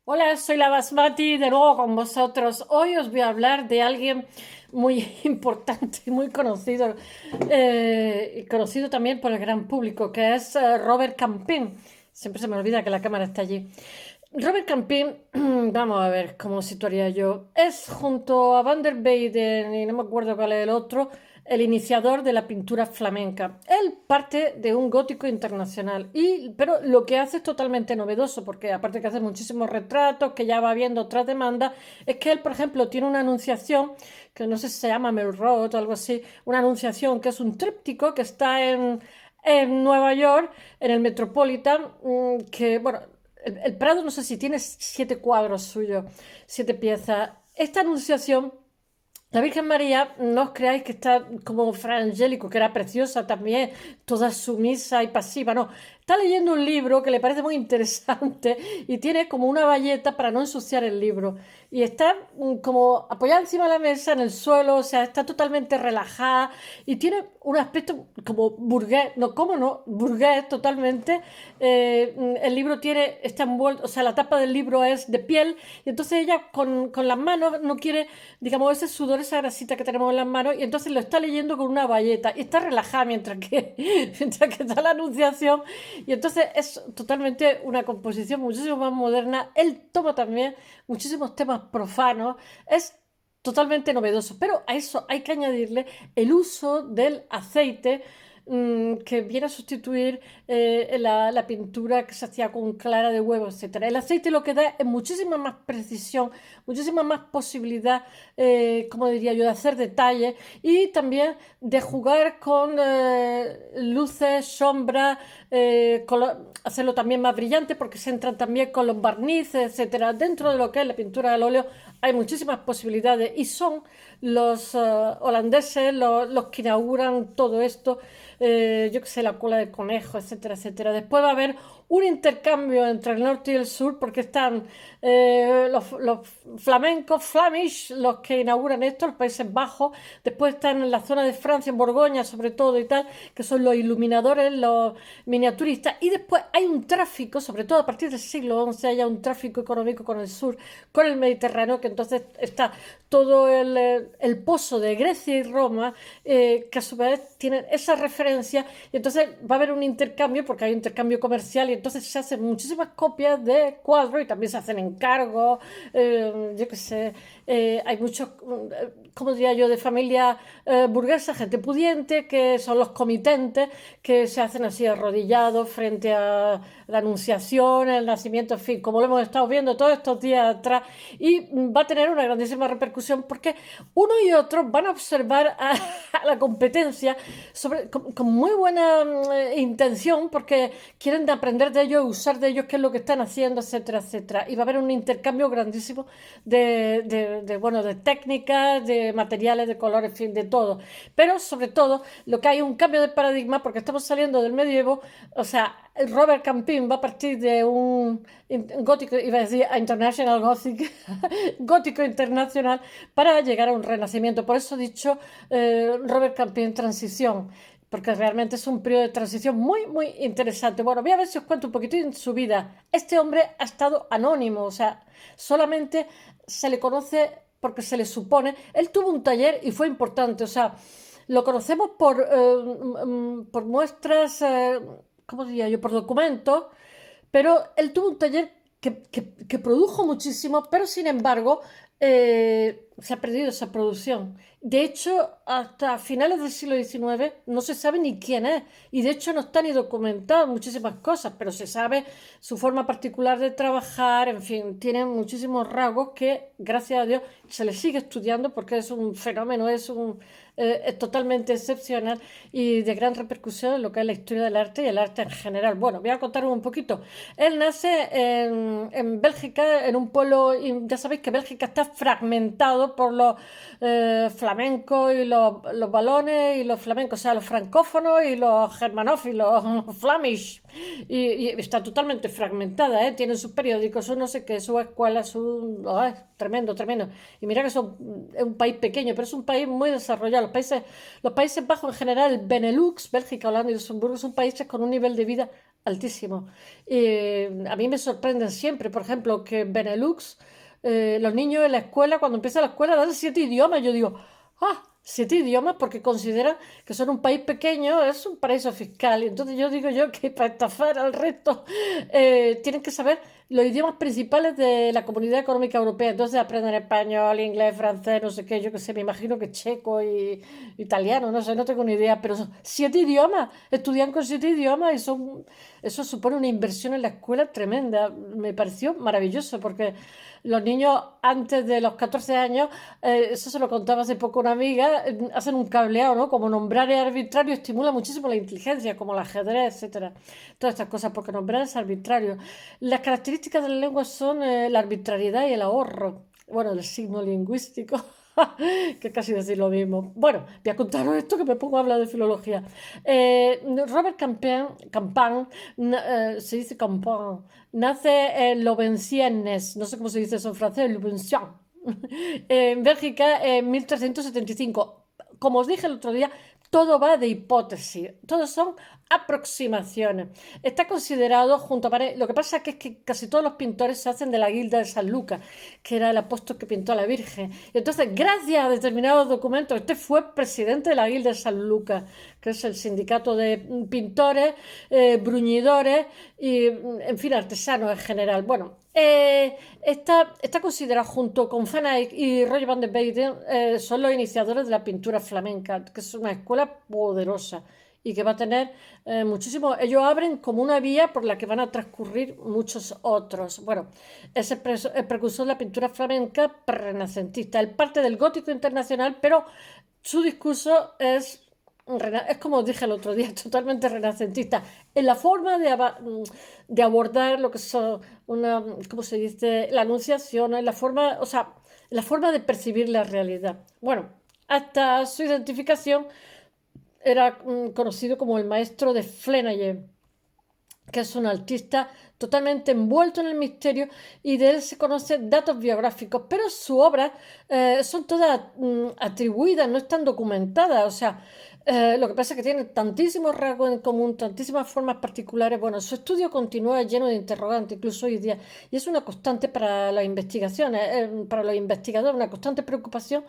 Hola, soy la Basmati de nuevo con vosotros. Hoy os voy a hablar de alguien muy importante y muy conocido, y conocido también por el gran público, que es Robert Campin. Siempre se me olvida que la cámara está allí. Robert Campin, vamos a ver cómo situaría yo. Es junto a Van der Weyden y no me acuerdo cuál es el otro, el iniciador de la pintura flamenca. Él parte de un gótico internacional, pero lo que hace es totalmente novedoso, porque aparte que hace muchísimos retratos, que ya va viendo otras demandas, es que él, por ejemplo, tiene una anunciación, que no sé si se llama Melrose o algo así, una anunciación que es un tríptico que está en Nueva York, en el Metropolitan, que, bueno, el Prado no sé si tiene 7 cuadros suyos, 7 piezas. Esta anunciación, la Virgen María, no os creáis que está como Fra Angélico, que era preciosa también, toda sumisa y pasiva, no. Está leyendo un libro que le parece muy interesante y tiene como una bayeta para no ensuciar el libro. Y está como apoyada encima de la mesa en el suelo, o sea, está totalmente relajada y tiene un aspecto como burgués, no, ¿cómo no? Burgués totalmente. El libro está envuelto, o sea, la tapa del libro es de piel y entonces ella con las manos no quiere, digamos, ese sudor, esa grasita que tenemos en las manos y entonces lo está leyendo con una bayeta y está relajada mientras que está la anunciación y entonces es totalmente una composición muchísimo más moderna. Él toma también muchísimos temas profanos, es totalmente novedoso, pero a eso hay que añadirle el uso del aceite que viene a sustituir la pintura que se hacía con clara de huevo, etcétera. El aceite lo que da es muchísima más precisión, muchísima más posibilidad, como diría yo, de hacer detalles y también de jugar con luces, sombras, hacerlo también más brillante porque se entran también con los barnices, etcétera. Dentro de lo que es la pintura del óleo hay muchísimas posibilidades y son los holandeses los que inauguran todo esto, yo que sé, la cola de conejo, etcétera, etcétera. Después va a haber un intercambio entre el norte y el sur porque están los flamencos, Flamish, los que inauguran esto, los Países Bajos. Después están en la zona de Francia, en Borgoña sobre todo y tal, que son los iluminadores, los miniaturistas. Y después hay un tráfico, sobre todo a partir del siglo XI, hay un tráfico económico con el sur, con el Mediterráneo, que entonces está todo el pozo de Grecia y Roma, que a su vez tienen esa referencia, y entonces va a haber un intercambio, porque hay un intercambio comercial, y entonces se hacen muchísimas copias de cuadros y también se hacen encargos, yo qué sé, hay muchos, como diría yo, de familia burguesa, gente pudiente, que son los comitentes, que se hacen así arrodillados frente a la anunciación, el nacimiento, en fin, como lo hemos estado viendo todos estos días atrás, y va a tener una grandísima repercusión porque uno y otro van a observar a la competencia con muy buena intención porque quieren aprender de ellos, usar de ellos qué es lo que están haciendo, etcétera, etcétera. Y va a haber un intercambio grandísimo bueno, de técnicas, de materiales, de colores, en fin, de todo. Pero sobre todo, lo que hay un cambio de paradigma porque estamos saliendo del medievo, o sea, Robert Campin va a partir de un gótico, iba a decir International Gothic, gótico internacional, para llegar a un renacimiento. Por eso he dicho Robert Campin transición, porque realmente es un periodo de transición muy, muy interesante. Bueno, voy a ver si os cuento un poquito en su vida. Este hombre ha estado anónimo, o sea, solamente se le conoce porque se le supone. Él tuvo un taller y fue importante, o sea, lo conocemos por muestras, ¿cómo diría yo?, por documentos, pero él tuvo un taller que produjo muchísimo, pero sin embargo se ha perdido esa producción. De hecho, hasta finales del siglo XIX no se sabe ni quién es, y de hecho no está ni documentado muchísimas cosas, pero se sabe su forma particular de trabajar, en fin, tiene muchísimos rasgos que, gracias a Dios, se le sigue estudiando porque es un fenómeno, es totalmente excepcional y de gran repercusión en lo que es la historia del arte y el arte en general. Bueno, voy a contaros un poquito. Él nace en Bélgica, en un pueblo, y ya sabéis que Bélgica está fragmentado por los flamencos y los balones y los flamencos, o sea, los francófonos y los germanófilos, flamish. Y está totalmente fragmentada, ¿eh? Tienen sus periódicos, su no sé qué, su escuela, su... ¡ay! Tremendo, tremendo. Y mira que es un país pequeño, pero es un país muy desarrollado. Los Países Bajos en general, el Benelux, Bélgica, Holanda y Luxemburgo, son países con un nivel de vida altísimo. A mí me sorprenden siempre, por ejemplo, que en Benelux los niños en la escuela, cuando empieza la escuela, dan 7 idiomas. Yo digo, 7 idiomas porque consideran que son un país pequeño, es un paraíso fiscal. Y entonces yo digo yo que para estafar al resto tienen que saber los idiomas principales de la Comunidad Económica Europea. Entonces aprenden español, inglés, francés, no sé qué, yo qué sé, me imagino que checo y italiano, no sé, no tengo ni idea, pero son 7 idiomas, estudian con 7 idiomas y eso supone una inversión en la escuela tremenda. Me pareció maravilloso porque los niños antes de los 14 años, eso se lo contaba hace poco una amiga, hacen un cableado, ¿no? Como nombrar es arbitrario estimula muchísimo la inteligencia, como el ajedrez, etcétera. Todas estas cosas, porque nombrar es arbitrario. Las características de la lengua son la arbitrariedad y el ahorro. Bueno, el signo lingüístico, que casi decir lo mismo. Bueno, voy a contaros esto que me pongo a hablar de filología. Robert Campin, se dice Campin, nace en Lobenciennes, no sé cómo se dice eso en francés, Lobenciennes, en Bélgica en 1375. Como os dije el otro día, todo va de hipótesis, todos son aproximaciones. Está considerado junto a Lo que pasa es que casi todos los pintores se hacen de la Guilda de San Lucas, que era el apóstol que pintó a la Virgen. Y entonces, gracias a determinados documentos, este fue presidente de la Guilda de San Lucas, que es el sindicato de pintores, bruñidores y, en fin, artesanos en general. Bueno, está considerado junto con Van Eyck y Roger van der Weyden, son los iniciadores de la pintura flamenca, que es una escuela poderosa y que va a tener muchísimo. Ellos abren como una vía por la que van a transcurrir muchos otros. Bueno, es el precursor de la pintura flamenca renacentista. Él parte del gótico internacional, pero su discurso es como os dije el otro día, totalmente renacentista. En la forma de abordar lo que son ¿cómo se dice? La anunciación, en la forma, o sea, la forma de percibir la realidad. Bueno, hasta su identificación era conocido como el maestro de Flenaye, que es un artista totalmente envuelto en el misterio y de él se conocen datos biográficos, pero sus obras son todas atribuidas, no están documentadas, o sea, lo que pasa es que tiene tantísimos rasgos en común, tantísimas formas particulares. Bueno, su estudio continúa lleno de interrogantes, incluso hoy día, y es una constante para las investigaciones, para los investigadores, una constante preocupación,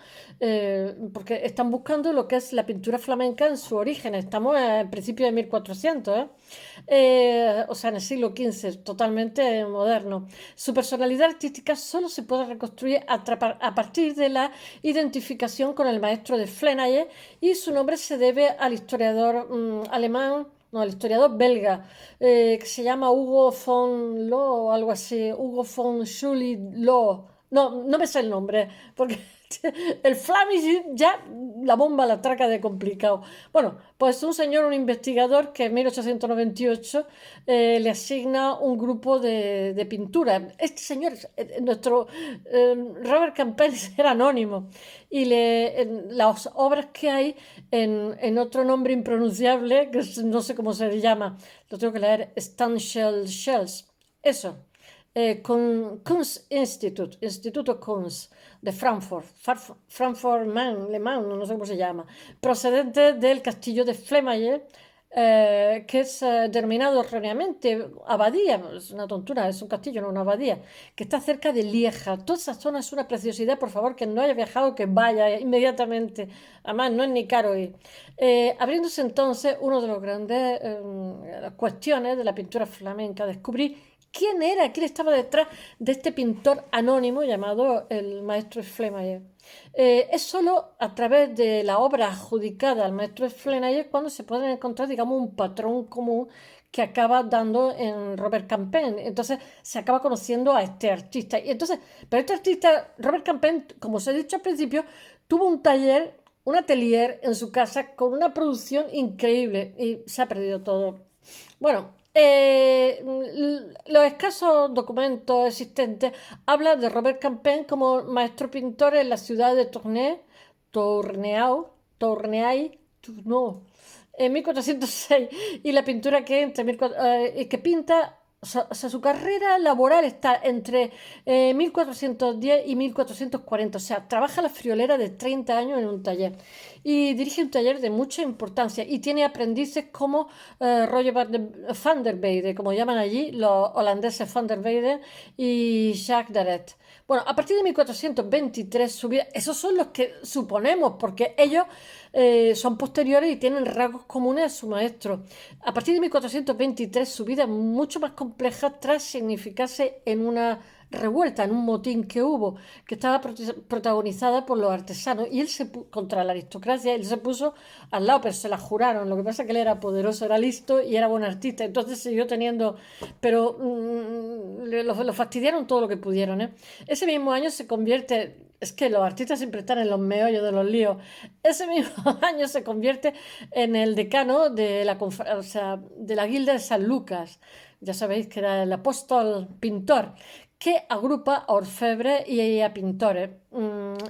porque están buscando lo que es la pintura flamenca en su origen. Estamos en principio de 1400, o sea, en el siglo XV, totalmente moderno. Su personalidad artística solo se puede reconstruir a partir de la identificación con el maestro de Flenaye, y su nombre se debe al historiador alemán, no, al historiador belga, que se llama Hugo von Loh o algo así, Hugo von Schuli-Loh. No, no me sé el nombre, porque el Flemish ya la bomba la traca de complicado. Bueno, pues un señor, un investigador que en 1898 le asigna un grupo de pintura. Este señor, nuestro Robert Campbell, era anónimo y las obras que hay en otro nombre impronunciable, que no sé cómo se llama, lo tengo que leer, Stanshell Shells. Eso. Kunstinstitut, Instituto Kunst de Frankfurt, Frankfurt Le Mans, no sé cómo se llama, procedente del castillo de Flemaye, que es denominado erróneamente abadía. Es una tontura, es un castillo, no una abadía, que está cerca de Lieja. Toda esa zona es una preciosidad, por favor, que no haya viajado, que vaya inmediatamente. Además, no es ni caro ir. Abriéndose entonces uno de los grandes las cuestiones de la pintura flamenca, descubrir quién estaba detrás de este pintor anónimo llamado el maestro Flemaye. Es solo a través de la obra adjudicada al maestro Flenaye cuando se puede encontrar, digamos, un patrón común que acaba dando en Robert Campin. Entonces se acaba conociendo a este artista. Y entonces, pero este artista, Robert Campin, como os he dicho al principio, tuvo un atelier en su casa con una producción increíble y se ha perdido todo. Bueno, los escasos documentos existentes hablan de Robert Campin como maestro pintor en la ciudad de Tournai, en 1406, y la pintura que entre que pinta, o sea, su carrera laboral está entre 1410 y 1440, o sea, trabaja la friolera de 30 años en un taller. y dirige un taller de mucha importancia y tiene aprendices como Roger van der Weyden, como llaman allí los holandeses van der Weyden y Jacques Darret. Bueno, a partir de 1423 su vida, esos son los que suponemos, porque ellos son posteriores y tienen rasgos comunes a su maestro. A partir de 1423 su vida es mucho más compleja tras significarse en una revuelta, en un motín que hubo, que estaba protagonizada por los artesanos y él contra la aristocracia, él se puso al lado, pero se la juraron. Lo que pasa es que él era poderoso, era listo y era buen artista, entonces siguió teniendo, pero lo fastidiaron todo lo que pudieron, ¿eh? Ese mismo año se convierte, es que los artistas siempre están en los meollos de los líos. Ese mismo año se convierte en el decano de o sea, de la Guilda de San Lucas. Ya sabéis que era el apóstol pintor que agrupa a orfebres y a pintores.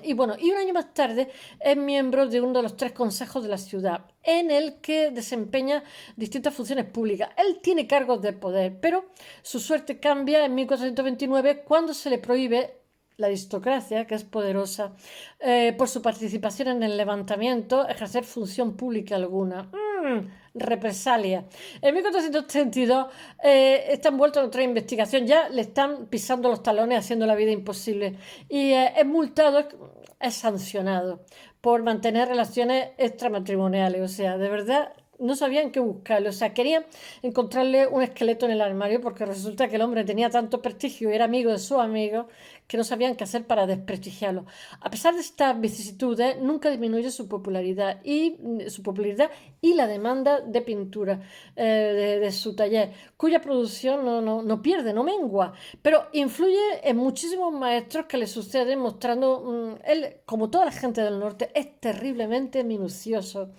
Y bueno, y un año más tarde es miembro de uno de los 3 consejos de la ciudad, en el que desempeña distintas funciones públicas. Él tiene cargos de poder, pero su suerte cambia en 1429 cuando se le prohíbe la aristocracia, que es poderosa, por su participación en el levantamiento, ejercer función pública alguna. Represalia. En 1432 está envuelto en otra investigación, ya le están pisando los talones, haciendo la vida imposible, y es multado, es sancionado por mantener relaciones extramatrimoniales. O sea, de verdad no sabían qué buscarle, o sea, querían encontrarle un esqueleto en el armario porque resulta que el hombre tenía tanto prestigio y era amigo de sus amigos que no sabían qué hacer para desprestigiarlo. A pesar de estas vicisitudes, nunca disminuye su popularidad y la demanda de pintura de su taller, cuya producción no pierde, no mengua, pero influye en muchísimos maestros que le suceden, mostrando, él, como toda la gente del norte, es terriblemente minucioso.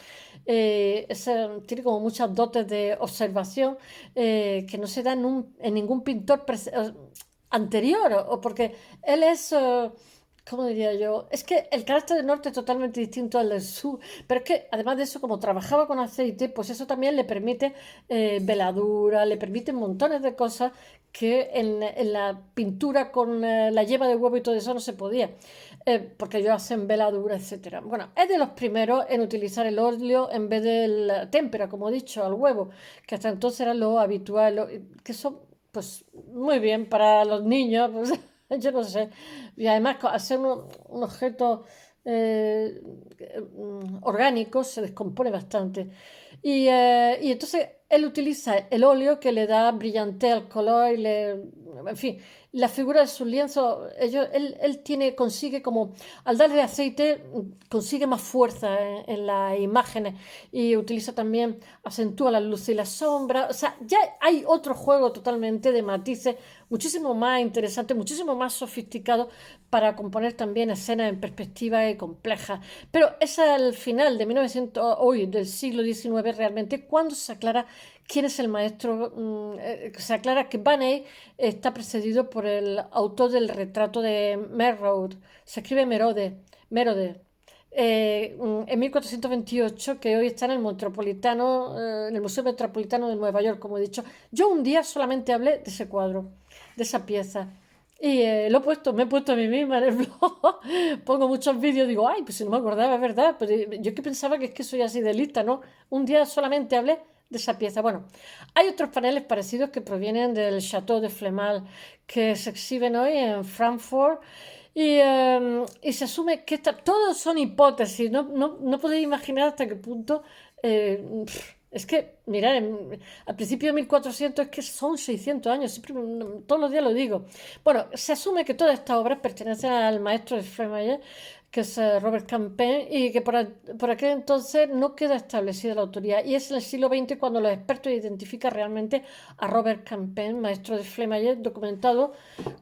Tiene como muchas dotes de observación que no se dan en ningún pintor anterior, o porque él es, ¿cómo diría yo? Es que el carácter del norte es totalmente distinto al del sur, pero es que además de eso, como trabajaba con aceite, pues eso también le permite veladura, le permite montones de cosas que en la pintura con la yema de huevo y todo eso no se podía, porque ellos hacen veladura, etcétera. Bueno, es de los primeros en utilizar el óleo en vez de la témpera, como he dicho, al huevo, que hasta entonces era lo habitual, que son, pues, muy bien para los niños, pues, yo no sé. Y además, hacer un objeto orgánico se descompone bastante. Y entonces él utiliza el óleo que le da brillantez al color y en fin, la figura de sus lienzos, él consigue como, al darle aceite, consigue más fuerza en las imágenes y utiliza también, acentúa la luz y la sombra. O sea, ya hay otro juego totalmente de matices, muchísimo más interesante, muchísimo más sofisticado para componer también escenas en perspectiva y complejas. Pero es al final de 1900, hoy, del siglo XIX realmente, cuando se aclara quién es el maestro. Se aclara que Van Eyck está precedido por el autor del retrato de Merode. Se escribe Merode. En 1428, que hoy está en el Metropolitano, en el Museo Metropolitano de Nueva York, como he dicho. Yo un día solamente hablé de ese cuadro, de esa pieza. Y me he puesto a mí misma en el blog. Pongo muchos vídeos, digo, ay, pues si no me acordaba, es verdad. Pero yo que pensaba que es que soy así de lista, ¿no? Un día solamente hablé de esa pieza. Bueno, hay otros paneles parecidos que provienen del Château de Flemal que se exhiben hoy en Frankfurt y se asume que todos son hipótesis. No podéis imaginar hasta qué punto. Es que, mirad, al principio de 1400 es que son 600 años, siempre, todos los días lo digo. Bueno, se asume que todas estas obras pertenecen al maestro de Frémaillet, que es Robert Campin, y que por aquel entonces no queda establecida la autoría. Y es en el siglo XX cuando los expertos identifican realmente a Robert Campin, maestro de Frémaillet, documentado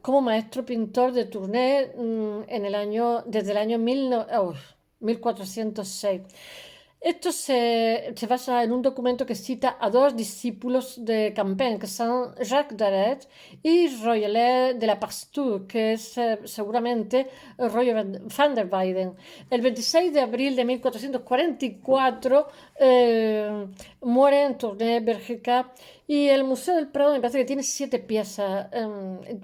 como maestro pintor de Tournai desde el año 1406. Esto se basa en un documento que cita a 2 discípulos de Campin, que son Jacques Darret y Royer de la Pasteur, que es seguramente Roger van der Weyden. El 26 de abril de 1444 muere en Tournai, Bélgica, y el Museo del Prado me parece que tiene 7 piezas.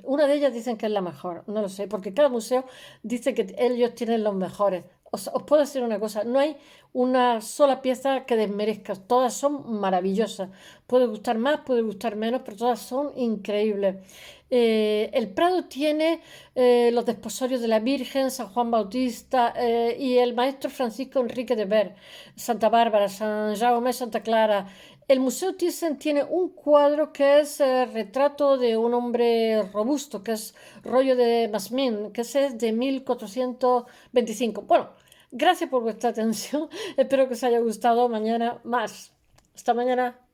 Una de ellas dicen que es la mejor, no lo sé, porque cada museo dice que ellos tienen los mejores. os puedo decir una cosa, no hay una sola pieza que desmerezca, todas son maravillosas. Puede gustar más, puede gustar menos, pero todas son increíbles. El Prado tiene los desposorios de la Virgen, San Juan Bautista y el maestro Francisco Enrique de Ver, Santa Bárbara, San Jaume, Santa Clara. El Museo Thyssen tiene un cuadro que es retrato de un hombre robusto, que es rollo de Masmin, que ese es de 1425. Bueno, gracias por vuestra atención. Espero que os haya gustado. Mañana más. Hasta mañana.